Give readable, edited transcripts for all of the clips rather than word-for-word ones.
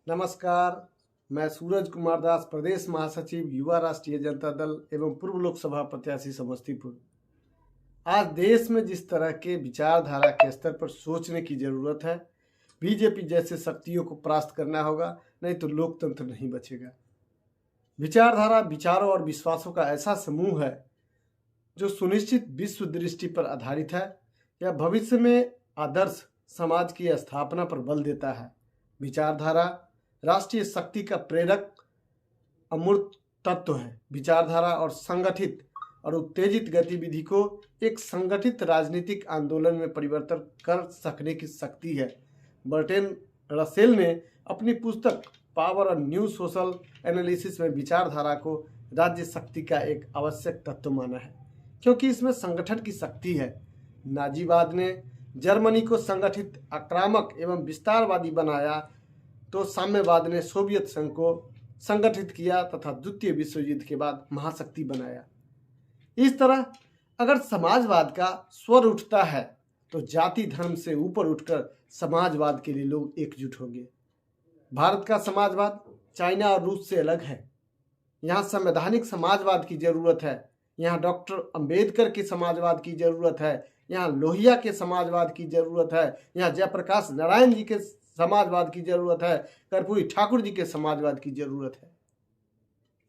नमस्कार। मैं सूरज कुमार दास, प्रदेश महासचिव, युवा राष्ट्रीय जनता दल एवं पूर्व लोकसभा प्रत्याशी समस्तीपुर। आज देश में जिस तरह के विचारधारा के स्तर पर सोचने की जरूरत है, बीजेपी जैसे शक्तियों को परास्त करना होगा, नहीं तो लोकतंत्र नहीं बचेगा। विचारधारा विचारों और विश्वासों का ऐसा समूह है जो सुनिश्चित विश्व दृष्टि पर आधारित है या भविष्य में आदर्श समाज की स्थापना पर बल देता है। विचारधारा राष्ट्रीय शक्ति का प्रेरक अमूर्त तत्व है। विचारधारा और संगठित और उत्तेजित गतिविधि को एक संगठित राजनीतिक आंदोलन में परिवर्तन कर सकने की शक्ति है। बर्टन रसेल ने अपनी पुस्तक पावर और न्यू सोशल एनालिसिस में विचारधारा को राज्य शक्ति का एक आवश्यक तत्व माना है, क्योंकि इसमें संगठन की शक्ति है। नाजीवाद ने जर्मनी को संगठित, आक्रामक एवं विस्तारवादी बनाया, तो साम्यवाद ने सोवियत संघ को संगठित किया तथा द्वितीय विश्व युद्ध के बाद महाशक्ति बनाया। इस तरह अगर समाजवाद का स्वर उठता है तो जाति धर्म से ऊपर उठकर समाजवाद के लिए लोग एकजुट होंगे। भारत का समाजवाद चाइना और रूस से अलग है। यहाँ संवैधानिक समाजवाद की जरूरत है, यहाँ डॉक्टर अंबेडकर के समाजवाद की जरूरत है, यहाँ लोहिया के समाजवाद की जरूरत है, यहाँ जयप्रकाश नारायण जी के समाजवाद की जरूरत है, कर्पूरी ठाकुर जी के समाजवाद की जरूरत है।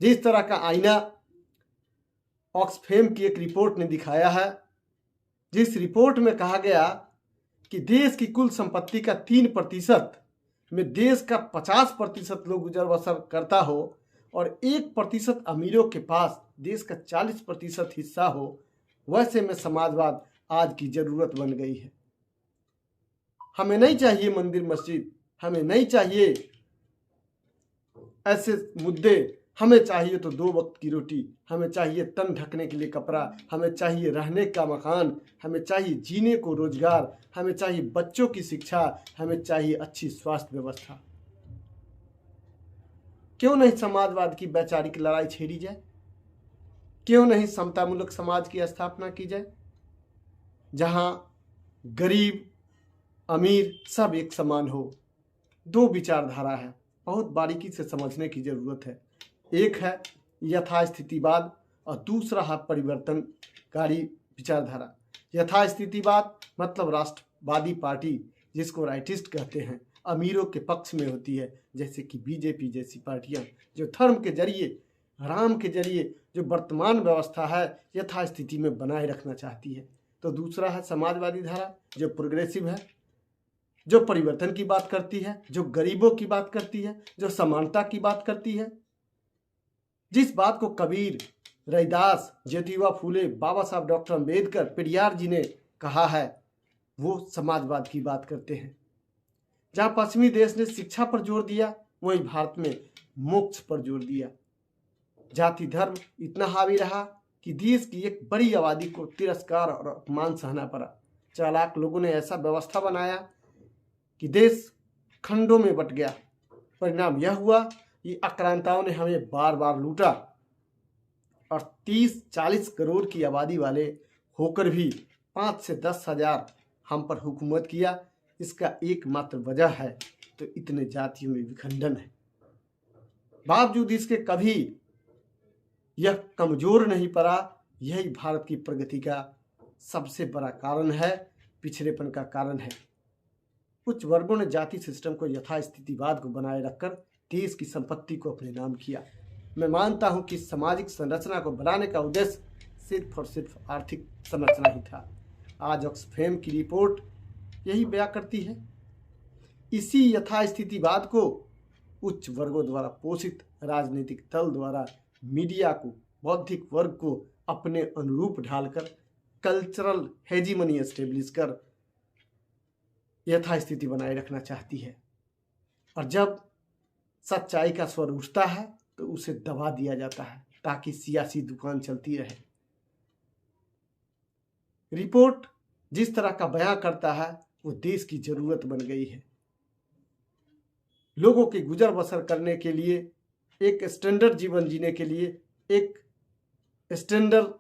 जिस तरह का आईना ऑक्सफैम की एक रिपोर्ट ने दिखाया है, जिस रिपोर्ट में कहा गया कि देश की कुल संपत्ति का 3% में देश का 50% लोग गुजर बसर करता हो और 1% अमीरों के पास देश का 40% हिस्सा हो, वैसे में समाजवाद आज की जरूरत बन गई है। हमें नहीं चाहिए मंदिर मस्जिद, हमें नहीं चाहिए ऐसे मुद्दे, हमें चाहिए तो 2 वक्त की रोटी, हमें चाहिए तन ढकने के लिए कपड़ा, हमें चाहिए रहने का मकान, हमें चाहिए जीने को रोजगार, हमें चाहिए बच्चों की शिक्षा, हमें चाहिए अच्छी स्वास्थ्य व्यवस्था। क्यों नहीं समाजवाद की वैचारिक लड़ाई छेड़ी जाए? क्यों नहीं समतामूलक समाज की स्थापना की जाए, जहां गरीब अमीर सब एक समान हो? 2 विचारधारा है, बहुत बारीकी से समझने की जरूरत है। एक है यथास्थितिवाद और दूसरा है परिवर्तनकारी विचारधारा। यथास्थितिवाद मतलब राष्ट्रवादी पार्टी, जिसको राइटिस्ट कहते हैं, अमीरों के पक्ष में होती है, जैसे कि बीजेपी जैसी पार्टियां, जो धर्म के जरिए, राम के जरिए जो वर्तमान व्यवस्था है यथास्थिति में बनाए रखना चाहती है। तो दूसरा है समाजवादी धारा, जो प्रोग्रेसिव है, जो परिवर्तन की बात करती है, जो गरीबों की बात करती है, जो समानता की बात करती है। जिस बात को कबीर, रैदास, ज्योतिबा फूले, बाबा साहब डॉक्टर अंबेडकर, पेरियार जी ने कहा है, वो समाजवाद की बात करते हैं। जहां पश्चिमी देश ने शिक्षा पर जोर दिया, वहीं भारत में मोक्ष पर जोर दिया। जाति धर्म इतना हावी रहा कि देश की एक बड़ी आबादी को तिरस्कार और अपमान सहना पड़ा। चालाक लोगों ने ऐसा व्यवस्था बनाया कि देश खंडों में बट गया। परिणाम यह हुआ कि आक्रांताओं ने हमें बार बार लूटा और 30-40 करोड़ की आबादी वाले होकर भी 5 से 10 हजार हम पर हुकूमत किया। इसका एकमात्र वजह है तो इतने जातियों में विखंडन है। बावजूद इसके कभी यह कमजोर नहीं पड़ा। यही भारत की प्रगति का सबसे बड़ा कारण है, पिछड़ेपन का कारण है। कुछ वर्गों ने जाति सिस्टम को, यथास्थितिवाद को बनाए रखकर देश की संपत्ति को अपने नाम किया। मैं मानता हूं कि सामाजिक संरचना को बनाने का उद्देश्य सिर्फ और सिर्फ आर्थिक संरचना ही था। आज ऑक्सफैम की रिपोर्ट यही बयां करती है। इसी यथास्थितिवाद को उच्च वर्गों द्वारा पोषित राजनीतिक दल द्वारा मीडिया को, बौद्धिक वर्ग को अपने अनुरूप ढालकर कल्चरल हेजीमनी एस्टेब्लिश कर यथास्थिति बनाए रखना चाहती है। और जब सच्चाई का स्वर उठता है तो उसे दबा दिया जाता है ताकि सियासी दुकान चलती रहे। रिपोर्ट जिस तरह का बयां करता है वो देश की जरूरत बन गई है। लोगों के गुजर बसर करने के लिए, एक स्टैंडर्ड जीवन जीने के लिए, एक स्टैंडर्ड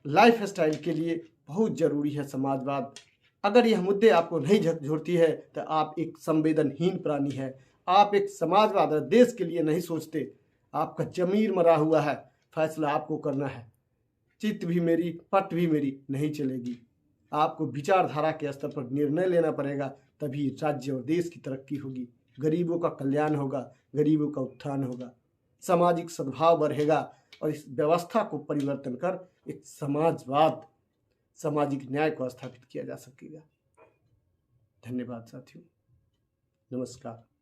लाइफ स्टाइल के लिए बहुत जरूरी है समाजवाद। अगर यह मुद्दे आपको नहीं झकझोरती है तो आप एक संवेदनहीन प्राणी है। आप एक समाजवाद और देश के लिए नहीं सोचते, आपका जमीर मरा हुआ है, फैसला आपको करना है। चित्त भी मेरी, पट भी मेरी नहीं चलेगी। आपको विचारधारा के स्तर पर निर्णय लेना पड़ेगा, तभी राज्य और देश की तरक्की होगी, गरीबों का कल्याण होगा, गरीबों का उत्थान होगा, सामाजिक सद्भाव बढ़ेगा और इस व्यवस्था को परिवर्तन कर एक समाजवाद, सामाजिक न्याय को स्थापित किया जा सकेगा। धन्यवाद साथियों, नमस्कार।